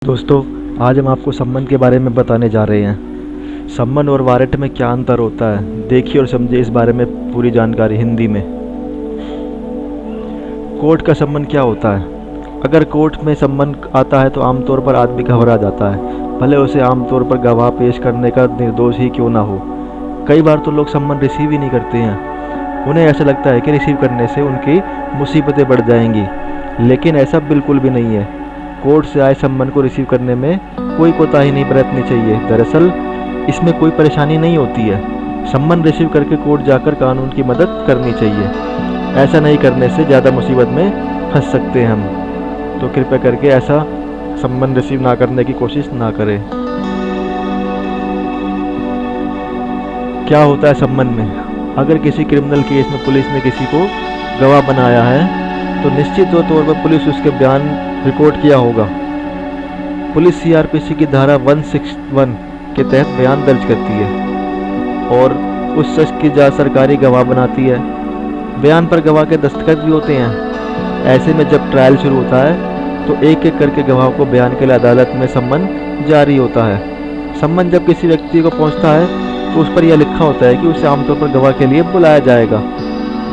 दोस्तों, आज हम आपको सम्मन के बारे में बताने जा रहे हैं। सम्मन और वारंट में क्या अंतर होता है, देखिए और समझिए इस बारे में पूरी जानकारी हिंदी में। कोर्ट का सम्मन क्या होता है? अगर कोर्ट में सम्मन आता है तो आमतौर पर आदमी घबरा जाता है, भले उसे आमतौर पर गवाह पेश करने का निर्दोष ही क्यों ना हो। कई बार तो लोग सम्मन रिसीव ही नहीं करते हैं। उन्हें ऐसा लगता है कि रिसीव करने से उनकी मुसीबतें बढ़ जाएंगी, लेकिन ऐसा बिल्कुल भी नहीं है। कोर्ट से आए सम्मन को रिसीव करने में कोई कोताही नहीं बरतनी चाहिए। दरअसल इसमें कोई परेशानी नहीं होती है। सम्मन रिसीव करके कोर्ट जाकर कानून की मदद करनी चाहिए। ऐसा नहीं करने से ज़्यादा मुसीबत में फंस सकते हैं हम। तो कृपया करके ऐसा सम्मन रिसीव ना करने की कोशिश ना करें। क्या होता है सम्मन में? अगर किसी क्रिमिनल केस में पुलिस ने किसी को गवाह बनाया है तो निश्चित तौर पर पुलिस उसके बयान रिकॉर्ड किया होगा। पुलिस सीआरपीसी की धारा 161 के तहत बयान दर्ज करती है और उस शख्स की जांच सरकारी गवाह बनाती है। बयान पर गवाह के दस्तखत भी होते हैं। ऐसे में जब ट्रायल शुरू होता है तो एक एक करके गवाह को बयान के लिए अदालत में सम्मन जारी होता है। सम्मन जब किसी व्यक्ति को पहुंचता है तो उस पर यह लिखा होता है कि उसे आमतौर पर गवाह के लिए बुलाया जाएगा।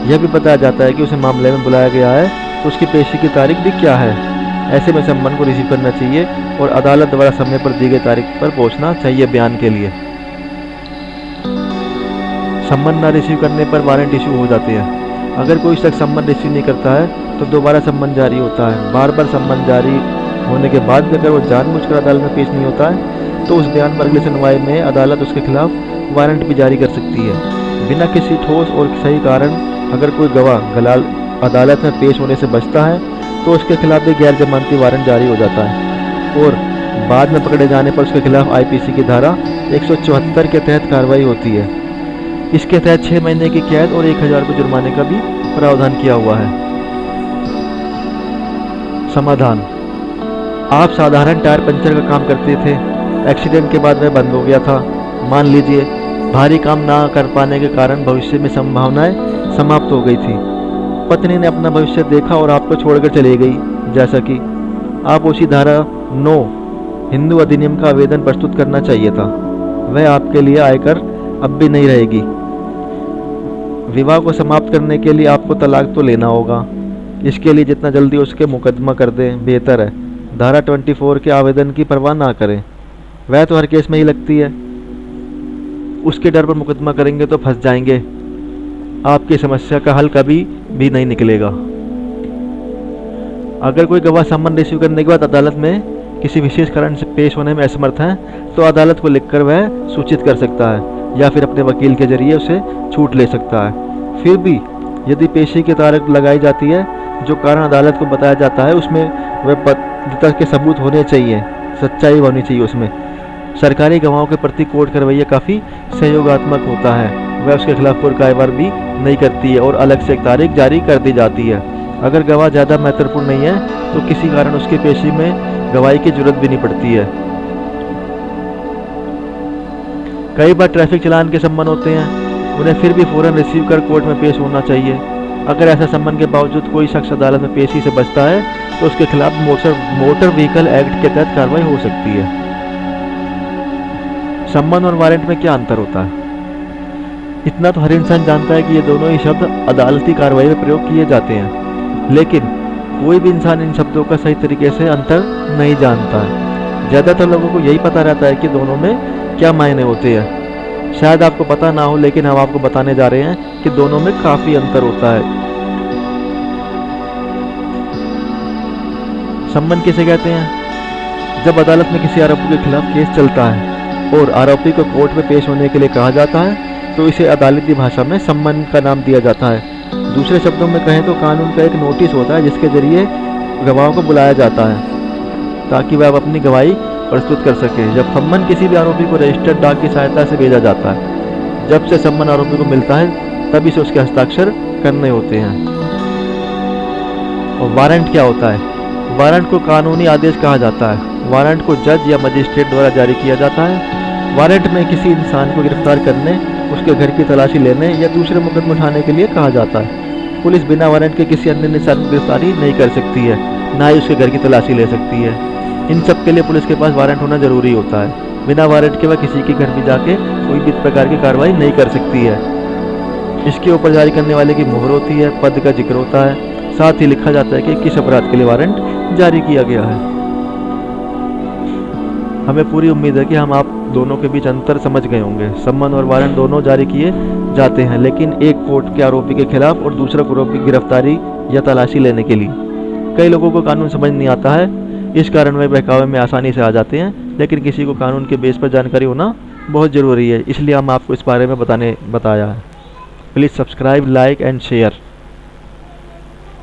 यह भी बताया जाता है कि उसे मामले में बुलाया गया है तो उसकी पेशी की तारीख भी क्या है। ऐसे में सम्मन को रिसीव करना चाहिए और अदालत द्वारा समय पर दी गई तारीख पर पहुंचना चाहिए बयान के लिए। सम्मन न रिसीव करने पर वारंट इशू हो जाते हैं। अगर कोई शख्स सम्मन रिसीव नहीं करता है तो दोबारा सम्मन जारी होता है। बार बार सम्मन जारी होने के बाद भी अगर वो जानबूझकर अदालत में पेश नहीं होता है तो उस बयान पर अगली सुनवाई में अदालत उसके खिलाफ वारंट भी जारी कर सकती है। बिना किसी ठोस और सही कारण अगर कोई गवाह अदालत में पेश होने से बचता है तो उसके खिलाफ भी गैर जमानती वारंट जारी हो जाता है और बाद में पकड़े जाने पर उसके खिलाफ आईपीसी की धारा 174 के तहत कार्रवाई होती है। इसके तहत 6 महीने की कैद और 1000 रुपये जुर्माने का भी प्रावधान किया हुआ है। समाधान: आप साधारण टायर पंचर का काम करते थे, एक्सीडेंट के बाद वह बंद हो गया था। मान लीजिए भारी काम ना कर पाने के कारण भविष्य में संभावनाएं समाप्त हो गई थी। पत्नी ने अपना भविष्य देखा और आपको छोड़कर चली गई। जैसा कि आप उसी धारा 9 हिंदू अधिनियम का आवेदन प्रस्तुत करना चाहिए था। वह आपके लिए आयकर अब भी नहीं रहेगी। विवाह को समाप्त करने के लिए आपको तलाक तो लेना होगा। इसके लिए जितना जल्दी उसके मुकदमा कर दें बेहतर है। धारा 24 के आवेदन की परवाह ना करें, वह तो हर केस में ही लगती है। उसके डर पर मुकदमा करेंगे तो फंस जाएंगे। आपकी समस्या का हल कभी भी नहीं निकलेगा। अगर कोई गवाह सम्मन रिसीव करने के बाद अदालत में किसी विशेष कारण से पेश होने में असमर्थ है तो अदालत को लिखकर वह सूचित कर सकता है या फिर अपने वकील के जरिए उसे छूट ले सकता है। फिर भी यदि पेशी की तारीख लगाई जाती है, जो कारण अदालत को बताया जाता है उसमें वैधता के सबूत होने चाहिए, सच्चाई होनी चाहिए उसमें। सरकारी गवाहों के प्रति कोर्ट का रवैया काफ़ी सहयोगात्मक होता है। वह उसके खिलाफ कोई कार्रवाई भी नहीं करती है और अलग से एक तारीख जारी कर दी जाती है। अगर गवाह ज़्यादा महत्वपूर्ण नहीं है तो किसी कारण उसकी पेशी में गवाही की जरूरत भी नहीं पड़ती है। कई बार ट्रैफिक चालान के सम्मन होते हैं, उन्हें फिर भी फौरन रिसीव कर कोर्ट में पेश होना चाहिए। अगर ऐसा सम्मन के बावजूद कोई शख्स अदालत में पेशी से बचता है तो उसके खिलाफ मोटर व्हीकल एक्ट के तहत कार्रवाई हो सकती है। सम्मन और वारंट में क्या अंतर होता है? इतना तो हर इंसान जानता है कि ये दोनों ही शब्द अदालती कार्रवाई में प्रयोग किए जाते हैं, लेकिन कोई भी इंसान इन शब्दों का सही तरीके से अंतर नहीं जानता है। ज़्यादातर लोगों को यही पता रहता है कि दोनों में क्या मायने होते हैं। शायद आपको पता ना हो, लेकिन हम आपको बताने जा रहे हैं कि दोनों में काफ़ी अंतर होता है। सम्मन किसे कहते हैं? जब अदालत में किसी आरोपी के खिलाफ केस चलता है और आरोपी को कोर्ट में पेश होने के लिए कहा जाता है तो इसे अदालती भाषा में सम्मन का नाम दिया जाता है। दूसरे शब्दों में कहें तो कानून का एक नोटिस होता है जिसके जरिए गवाहों को बुलाया जाता है ताकि वह अपनी गवाही प्रस्तुत कर सके। जब सम्मन किसी भी आरोपी को रजिस्टर्ड डाक की सहायता से भेजा जाता है, जब से सम्मन आरोपी को मिलता है तभी से उसके हस्ताक्षर करने होते हैं। और वारंट क्या होता है? वारंट को कानूनी आदेश कहा जाता है। वारंट को जज या मजिस्ट्रेट द्वारा जारी किया जाता है। वारंट में किसी इंसान को गिरफ्तार करने, उसके घर की तलाशी लेने या दूसरे मुकदमे उठाने के लिए कहा जाता है। पुलिस बिना वारंट के किसी अन्य इंसान की गिरफ्तारी नहीं कर सकती है, ना ही उसके घर की तलाशी ले सकती है। इन सब के लिए पुलिस के पास वारंट होना ज़रूरी होता है। बिना वारंट के वह किसी के घर भी जाके कोई भी प्रकार की कार्रवाई नहीं कर सकती है। इसके ऊपर जारी करने वाले की मोहर होती है, पद का जिक्र होता है, साथ ही लिखा जाता है कि किस अपराध के लिए वारंट जारी किया गया है। हमें पूरी उम्मीद है कि हम आप दोनों के बीच अंतर समझ गए होंगे। सम्मन और वारंट दोनों जारी किए जाते हैं, लेकिन एक कोर्ट के आरोपी के खिलाफ और दूसरा कोर्ट की गिरफ्तारी या तलाशी लेने के लिए। कई लोगों को कानून समझ नहीं आता है, इस कारण वे बहकावे में आसानी से आ जाते हैं, लेकिन किसी को कानून के बेस पर जानकारी होना बहुत ज़रूरी है, इसलिए हम आपको इस बारे में बताया है। Please subscribe, like and share.